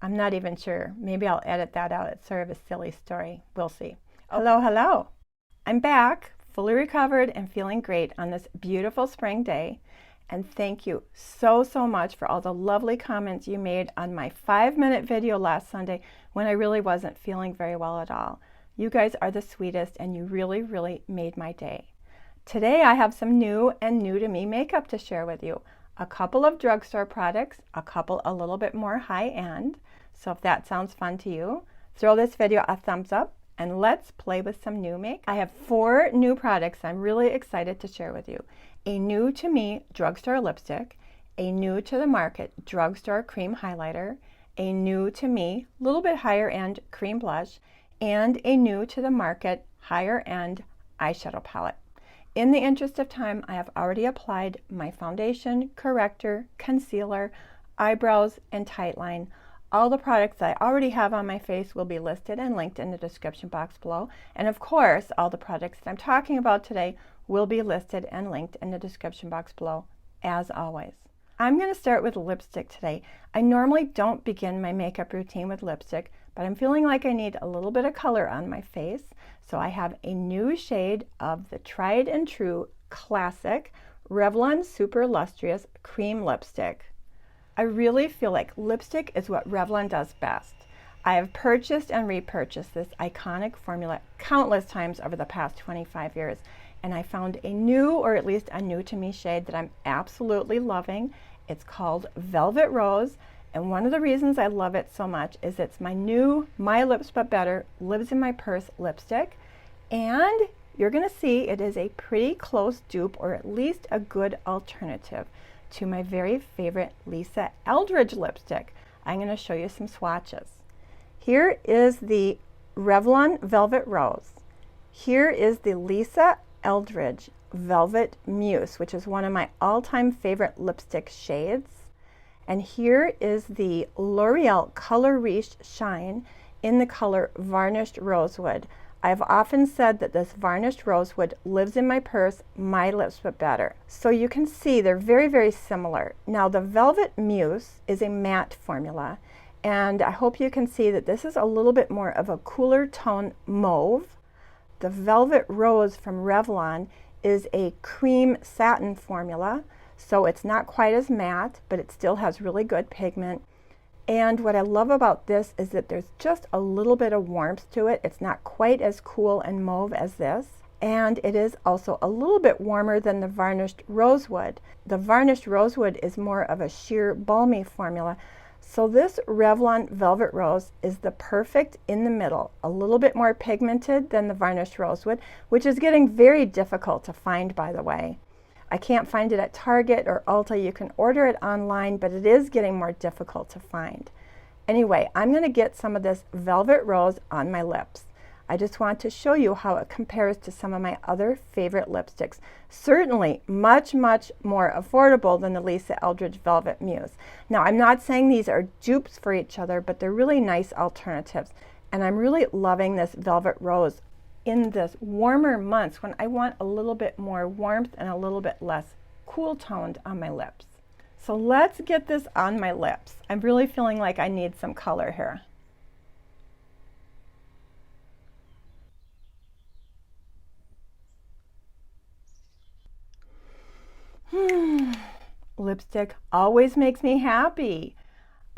I'm not even sure. Maybe I'll edit that out. It's sort of a silly story. We'll see. Hello, hello. I'm back, fully recovered and feeling great on this beautiful spring day. And thank you so much for all the lovely comments you made on my 5-minute video last Sunday when I really wasn't feeling very well at all. You guys are the sweetest and you really made my day. Today I have some new and new to me makeup to share with you. A couple of drugstore products, a couple a little bit more high end. So if that sounds fun to you, throw this video a thumbs up and let's play with some new makeup. I have 4 new products I'm really excited to share with you. A new to me drugstore lipstick, a new to the market drugstore cream highlighter, a new to me little bit higher end cream blush, and a new to the market higher end eyeshadow palette. In the interest of time, I have already applied my foundation, corrector, concealer, eyebrows, and tightline. All the products I already have on my face will be listed and linked in the description box below. And of course, all the products that I'm talking about today will be listed and linked in the description box below, as always. I'm going to start with lipstick today. I normally don't begin my makeup routine with lipstick, but I'm feeling like I need a little bit of color on my face. So I have a new shade of the tried and true classic Revlon Super Lustrous Cream Lipstick. I really feel like lipstick is what Revlon does best. I have purchased and repurchased this iconic formula countless times over the past 25 years, and I found a new, or at least a new to me shade that I'm absolutely loving. It's called Velvet Rose, and one of the reasons I love it so much is it's my new My Lips But Better Lives in My Purse lipstick, and you're gonna see it is a pretty close dupe, or at least a good alternative to my very favorite Lisa Eldridge lipstick. I'm going to show you some swatches. Here is the Revlon Velvet Rose. Here is the Lisa Eldridge Velvet Muse, which is one of my all-time favorite lipstick shades. And here is the L'Oreal Color Riche Shine in the color Varnished Rosewood. I've often said that this varnished rosewood lives in my purse, My Lips But Better. So you can see they're very similar. Now the Velvet Muse is a matte formula, and I hope you can see that this is a little bit more of a cooler tone mauve. The Velvet Rose from Revlon is a cream satin formula, so it's not quite as matte, but it still has really good pigment. And what I love about this is that there's just a little bit of warmth to it. It's not quite as cool and mauve as this. And it is also a little bit warmer than the Varnished Rosewood. The Varnished Rosewood is more of a sheer balmy formula. So this Revlon Velvet Rose is the perfect in the middle, a little bit more pigmented than the Varnished Rosewood, which is getting very difficult to find, by the way. I can't find it at Target or Ulta. You can order it online, but it is getting more difficult to find. Anyway, I'm going to get some of this Velvet Rose on my lips. I just want to show you how it compares to some of my other favorite lipsticks. Certainly much more affordable than the Lisa Eldridge Velvet Muse. Now, I'm not saying these are dupes for each other, but they're really nice alternatives. And I'm really loving this Velvet Rose in this warmer months when I want a little bit more warmth and a little bit less cool toned on my lips. So let's get this on my lips. I'm really feeling like I need some color here. Lipstick always makes me happy.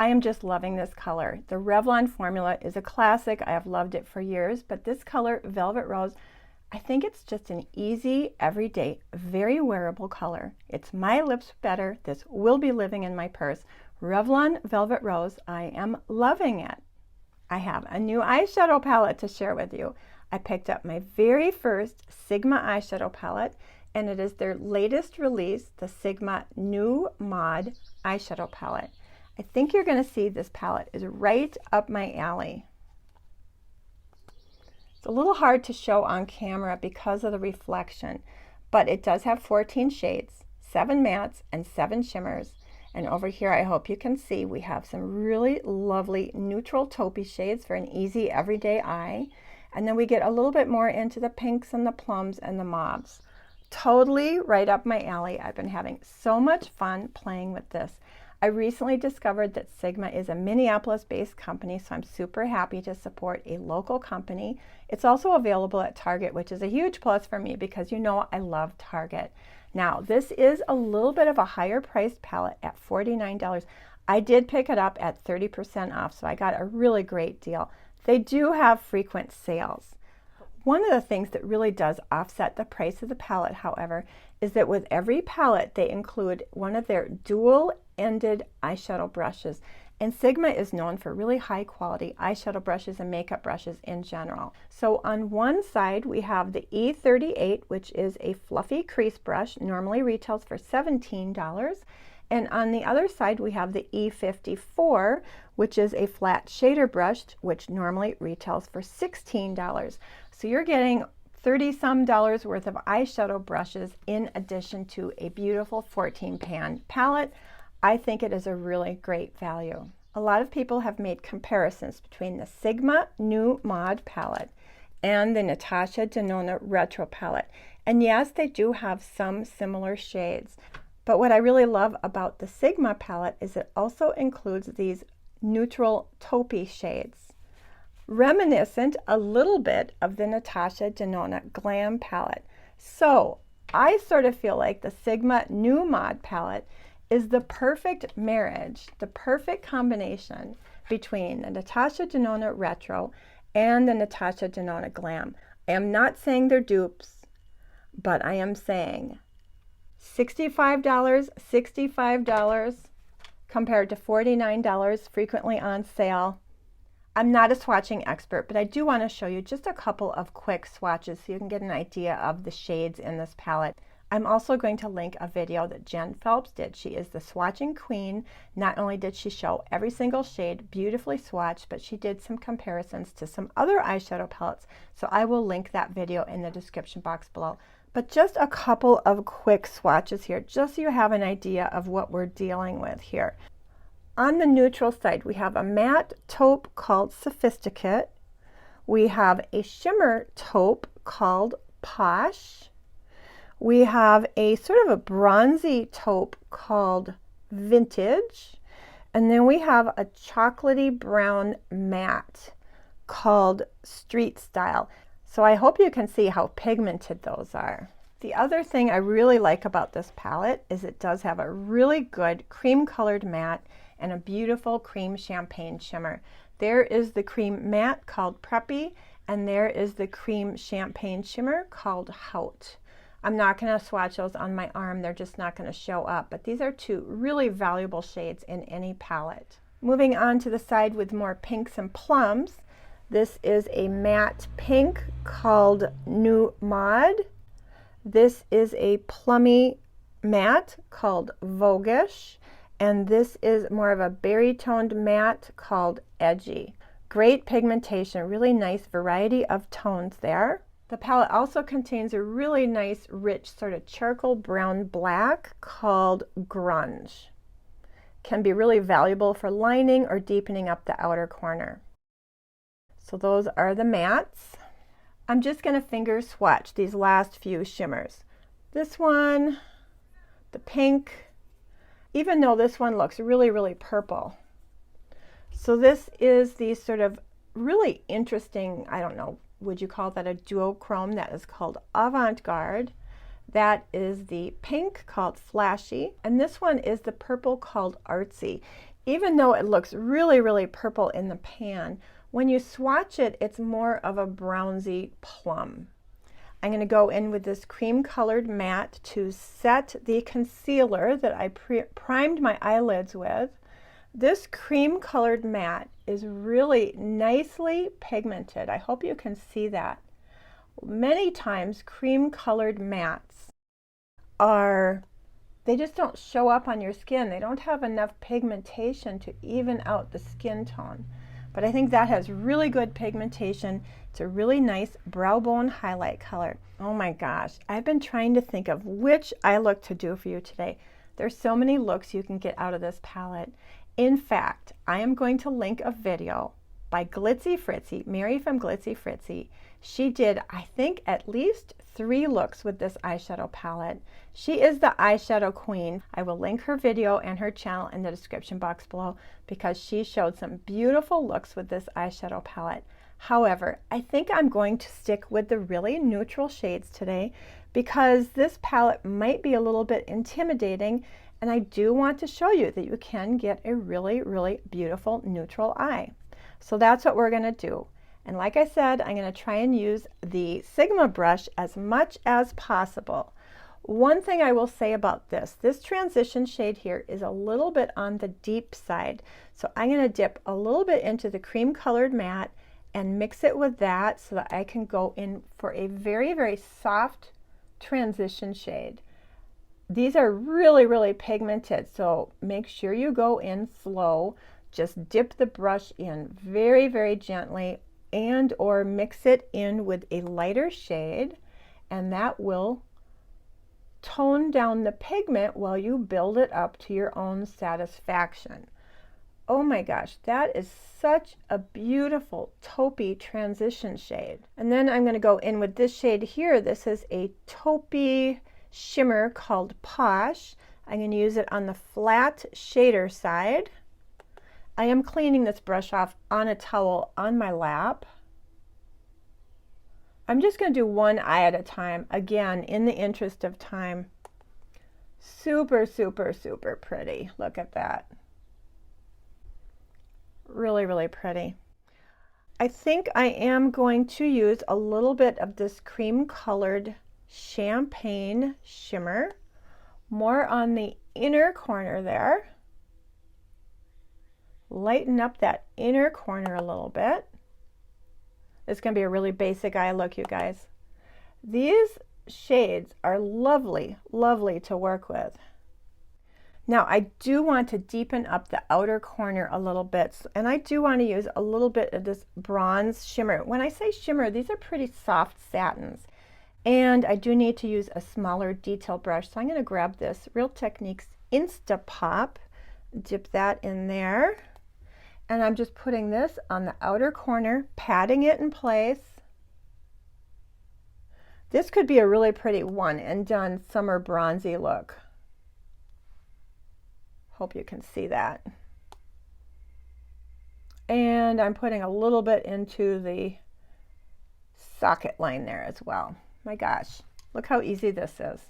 I am just loving this color. The Revlon formula is a classic. I have loved it for years, but this color, Velvet Rose, I think it's just an easy, everyday, very wearable color. It's My Lips Better. This will be living in my purse. Revlon Velvet Rose, I am loving it. I have a new eyeshadow palette to share with you. I picked up my very first Sigma eyeshadow palette, and it is their latest release, the Sigma New Mod eyeshadow palette. I think you're going to see this palette is right up my alley. It's a little hard to show on camera because of the reflection, but it does have 14 shades, 7 mattes and 7 shimmers. And over here, I hope you can see, we have some really lovely neutral taupey shades for an easy everyday eye. And then we get a little bit more into the pinks and the plums and the mauves. Totally right up my alley. I've been having so much fun playing with this. I recently discovered that Sigma is a Minneapolis-based company, so I'm super happy to support a local company. It's also available at Target, which is a huge plus for me because you know I love Target. Now, this is a little bit of a higher priced palette at $49. I did pick it up at 30% off, so I got a really great deal. They do have frequent sales. One of the things that really does offset the price of the palette, however, is that with every palette they include one of their dual-ended eyeshadow brushes. And Sigma is known for really high quality eyeshadow brushes and makeup brushes in general. So on one side we have the E38, which is a fluffy crease brush, normally retails for $17. And on the other side we have the E54, which is a flat shader brush, which normally retails for $16. So you're getting $30-some worth of eyeshadow brushes in addition to a beautiful 14-pan palette. I think it is a really great value. A lot of people have made comparisons between the Sigma New Mod palette and the Natasha Denona Retro palette. And yes, they do have some similar shades. But what I really love about the Sigma palette is it also includes these neutral taupey shades, reminiscent a little bit of the Natasha Denona Glam palette. So I sort of feel like the Sigma New Mod palette is the perfect marriage, the perfect combination between the Natasha Denona Retro and the Natasha Denona Glam. I am not saying they're dupes, but I am saying $65 compared to $49 frequently on sale. I'm not a swatching expert, but I do want to show you just a couple of quick swatches so you can get an idea of the shades in this palette. I'm also going to link a video that Jen Phelps did. She is the swatching queen. Not only did she show every single shade beautifully swatched, but she did some comparisons to some other eyeshadow palettes. So I will link that video in the description box below. But just a couple of quick swatches here, just so you have an idea of what we're dealing with here. On the neutral side, we have a matte taupe called Sophisticate. We have a shimmer taupe called Posh. We have a sort of a bronzy taupe called Vintage. And then we have a chocolatey brown matte called Street Style. So I hope you can see how pigmented those are. The other thing I really like about this palette is it does have a really good cream colored matte and a beautiful cream champagne shimmer. There is the cream matte called Preppy, and there is the cream champagne shimmer called Haute. I'm not going to swatch those on my arm, they're just not going to show up, but these are two really valuable shades in any palette. Moving on to the side with more pinks and plums, this is a matte pink called New Mod. This is a plummy matte called Voguish, and this is more of a berry toned matte called Edgy. Great pigmentation, really nice variety of tones there. The palette also contains a really nice, rich, sort of charcoal brown black called Grunge. Can be really valuable for lining or deepening up the outer corner. So those are the mattes. I'm just going to finger swatch these last few shimmers. This one, the pink, even though this one looks really, really purple. So this is the sort of really interesting, I don't know, would you call that a duochrome? That is called Avant-Garde. That is the pink called Flashy. And this one is the purple called Artsy. Even though it looks really, really purple in the pan, when you swatch it, it's more of a brownsy plum. I'm going to go in with this cream colored matte to set the concealer that I primed my eyelids with. This cream colored matte is really nicely pigmented. I hope you can see that. Many times cream colored mattes they just don't show up on your skin. They don't have enough pigmentation to even out the skin tone. But I think that has really good pigmentation. It's a really nice brow bone highlight color. Oh my gosh, I've been trying to think of which eye look to do for you today. There's so many looks you can get out of this palette. In fact, I am going to link a video by Glitzy Fritzy, Mary from Glitzy Fritzy. She did, I think, at least 3 looks with this eyeshadow palette. She is the eyeshadow queen. I will link her video and her channel in the description box below because she showed some beautiful looks with this eyeshadow palette. However, I think I'm going to stick with the really neutral shades today because this palette might be a little bit intimidating, and I do want to show you that you can get a really, really beautiful neutral eye. So that's what we're going to do. And like I said, I'm going to try and use the Sigma brush as much as possible. One thing I will say about this transition shade here is a little bit on the deep side. So I'm going to dip a little bit into the cream colored matte and mix it with that so that I can go in for a very, very soft transition shade. These are really, really pigmented, so make sure you go in slow. Just dip the brush in very, very gently, and or mix it in with a lighter shade, and that will tone down the pigment while you build it up to your own satisfaction. Oh my gosh, that is such a beautiful taupey transition shade. And then I'm going to go in with this shade here. This is a taupey shimmer called Posh. I'm going to use it on the flat shader side. I am cleaning this brush off on a towel on my lap. I'm just going to do one eye at a time, again, in the interest of time. Super, super, super pretty. Look at that. Really, really pretty. I think I am going to use a little bit of this cream colored champagne shimmer, more on the inner corner there. Lighten up that inner corner a little bit. It's going to be a really basic eye look, you guys. These shades are lovely, lovely to work with. Now I do want to deepen up the outer corner a little bit, and I do want to use a little bit of this bronze shimmer. When I say shimmer, these are pretty soft satins, and I do need to use a smaller detail brush. So I'm going to grab this Real Techniques Insta Pop, dip that in there, and I'm just putting this on the outer corner, patting it in place. This could be a really pretty one and done summer bronzy look. Hope you can see that. And I'm putting a little bit into the socket line there as well. My gosh, look how easy this is.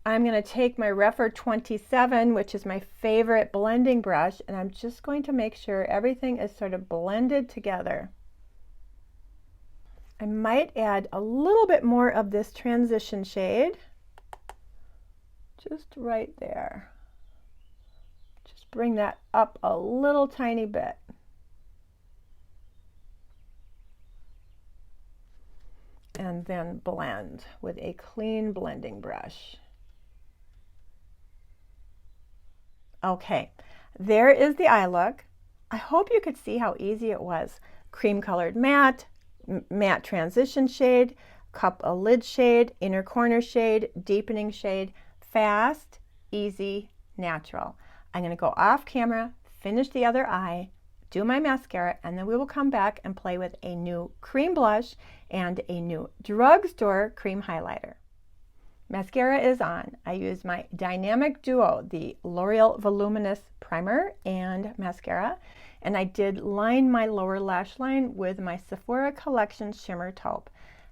I'm going to take my Refer 27, which is my favorite blending brush, and I'm just going to make sure everything is sort of blended together. I might add a little bit more of this transition shade, just right there. Just bring that up a little tiny bit. And then blend with a clean blending brush. Okay, there is the eye look. I hope you could see how easy it was. Cream colored matte, matte transition shade, cup a lid shade, inner corner shade, deepening shade, fast, easy, natural. I'm going to go off camera, finish the other eye, do my mascara, and then we will come back and play with a new cream blush and a new drugstore cream highlighter. Mascara is on. I use my Dynamic Duo, the L'Oreal Voluminous Primer and Mascara, and I did line my lower lash line with my Sephora Collection Shimmer Taupe.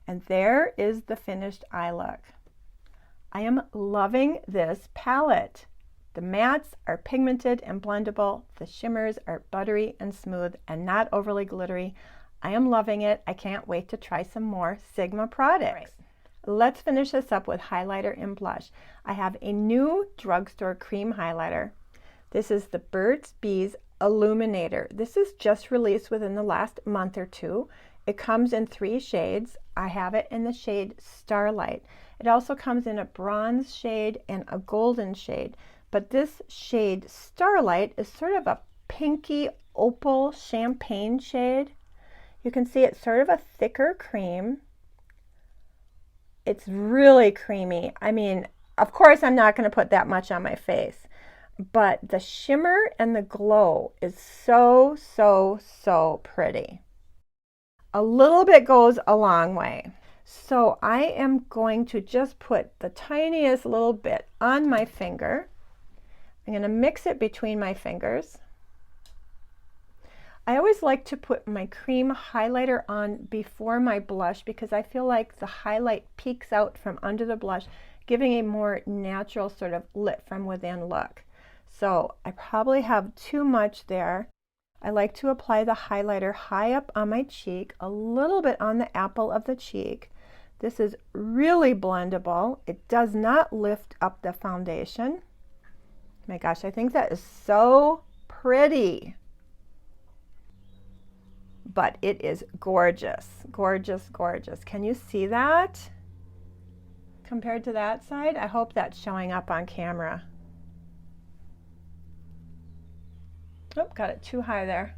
And there is the finished eye look. I am loving this palette. The mattes are pigmented and blendable. The shimmers are buttery and smooth and not overly glittery. I am loving it. I can't wait to try some more Sigma products. Right. Let's finish this up with highlighter and blush. I have a new drugstore cream highlighter. This is the Burt's Bees Illuminator. This is just released within the last month or two. It comes in 3 shades. I have it in the shade Starlight. It also comes in a bronze shade and a golden shade. But this shade Starlight is sort of a pinky opal champagne shade. You can see it's sort of a thicker cream. It's really creamy. I mean, of course I'm not going to put that much on my face, but the shimmer and the glow is so, so, so pretty. A little bit goes a long way. So I am going to just put the tiniest little bit on my finger. I'm going to mix it between my fingers. I always like to put my cream highlighter on before my blush because I feel like the highlight peeks out from under the blush, giving a more natural sort of lit from within look. So I probably have too much there. I like to apply the highlighter high up on my cheek, a little bit on the apple of the cheek. This is really blendable. It does not lift up the foundation. My gosh, I think that is so pretty. But it is gorgeous, gorgeous, gorgeous. Can you see that compared to that side? I hope that's showing up on camera. Oh, got it too high there.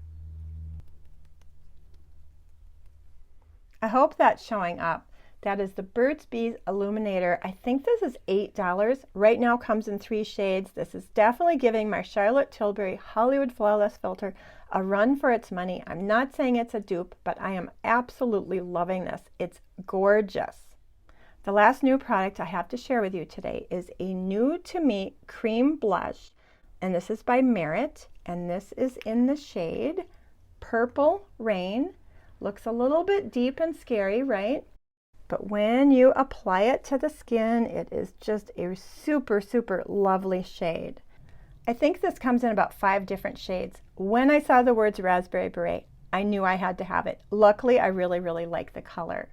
I hope that's showing up. That is the Burt's Bees Illuminator. I think this is $8. Right now comes in 3 shades. This is definitely giving my Charlotte Tilbury Hollywood Flawless Filter a run for its money. I'm not saying it's a dupe, but I am absolutely loving this. It's gorgeous. The last new product I have to share with you today is a new to me cream blush, and this is by Merit, and this is in the shade Purple Rain. Looks a little bit deep and scary, right? But when you apply it to the skin, it is just a super, super lovely shade. I think this comes in about 5 different shades. When I saw the words Raspberry Beret, I knew I had to have it. Luckily, I really, really like the color.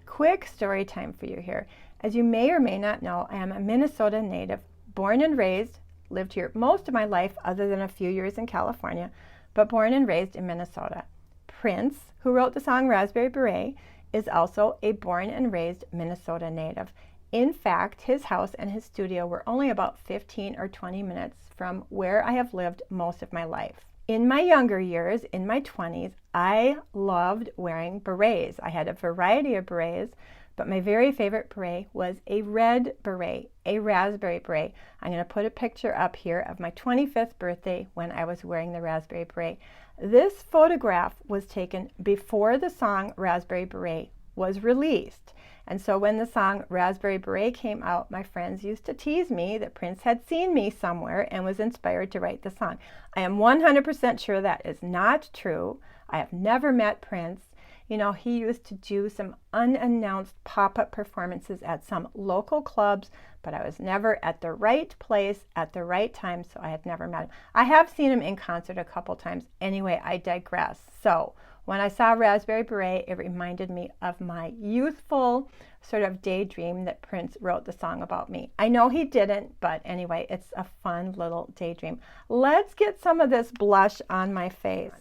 Quick story time for you here. As you may or may not know, I am a Minnesota native, born and raised, lived here most of my life other than a few years in California, but born and raised in Minnesota. Prince, who wrote the song Raspberry Beret, is also a born and raised Minnesota native. In fact, his house and his studio were only about 15 or 20 minutes from where I have lived most of my life. In my younger years, in my 20s, I loved wearing berets. I had a variety of berets, but my very favorite beret was a red beret, a raspberry beret. I'm going to put a picture up here of my 25th birthday when I was wearing the raspberry beret. This photograph was taken before the song Raspberry Beret was released. And so when the song Raspberry Beret came out, my friends used to tease me that Prince had seen me somewhere and was inspired to write the song. I am 100% sure that is not true. I have never met Prince. You know, he used to do some unannounced pop-up performances at some local clubs, but I was never at the right place at the right time, so I had never met him. I have seen him in concert a couple times. Anyway, I digress. So when I saw Raspberry Beret, it reminded me of my youthful sort of daydream that Prince wrote the song about me. I know he didn't, but anyway, it's a fun little daydream. Let's get some of this blush on my face.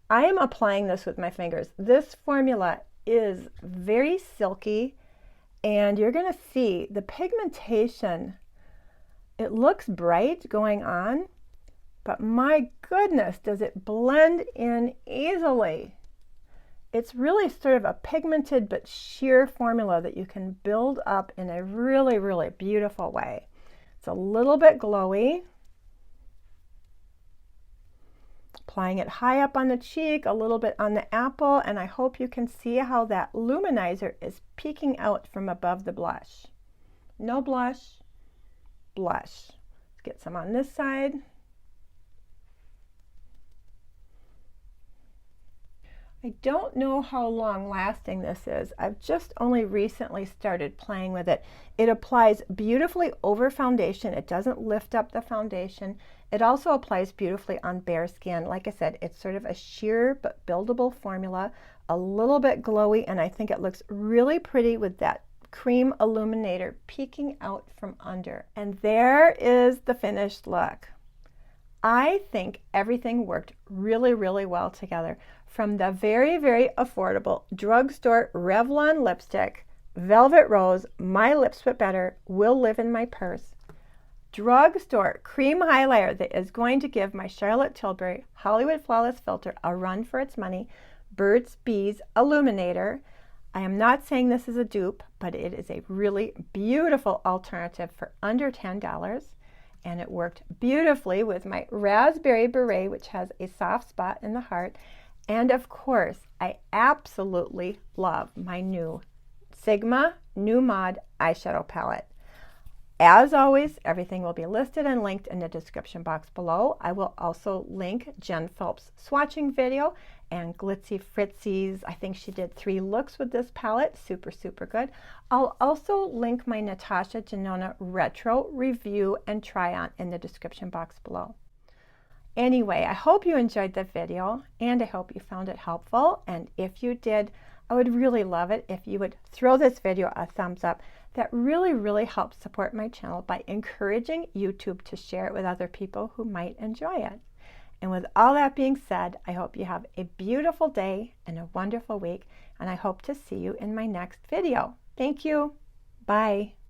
I am applying this with my fingers. This formula is very silky, and you're going to see the pigmentation. It looks bright going on, but my goodness, does it blend in easily. It's really sort of a pigmented but sheer formula that you can build up in a really, really beautiful way. It's a little bit glowy. Applying it high up on the cheek, a little bit on the apple, and I hope you can see how that luminizer is peeking out from above the blush. No blush, blush. Let's get some on this side. I don't know how long lasting this is. I've just only recently started playing with it. It applies beautifully over foundation. It doesn't lift up the foundation. It also applies beautifully on bare skin. Like I said, it's sort of a sheer but buildable formula, a little bit glowy, and I think it looks really pretty with that cream illuminator peeking out from under. And there is the finished look. I think everything worked really, really well together. From the very, very affordable drugstore Revlon lipstick, Velvet Rose, My Lips But Better, Will Live in My Purse, drugstore cream highlighter that is going to give my Charlotte Tilbury Hollywood Flawless Filter a run for its money, Burt's Bees Illuminator. I am not saying this is a dupe, but it is a really beautiful alternative for under $10. and it worked beautifully with my raspberry beret, which has a soft spot in the heart. And of course, I absolutely love my new Sigma New Mod eyeshadow palette. As always, everything will be listed and linked in the description box below. I will also link Jen Phelps' swatching video and Glitzy Fritzy's, I think she did 3 looks with this palette. Super, super good. I'll also link my Natasha Denona Retro review and try on in the description box below. Anyway, I hope you enjoyed the video and I hope you found it helpful. And if you did, I would really love it if you would throw this video a thumbs up. That really, really helps support my channel by encouraging YouTube to share it with other people who might enjoy it. And with all that being said, I hope you have a beautiful day and a wonderful week, and I hope to see you in my next video. Thank you. Bye.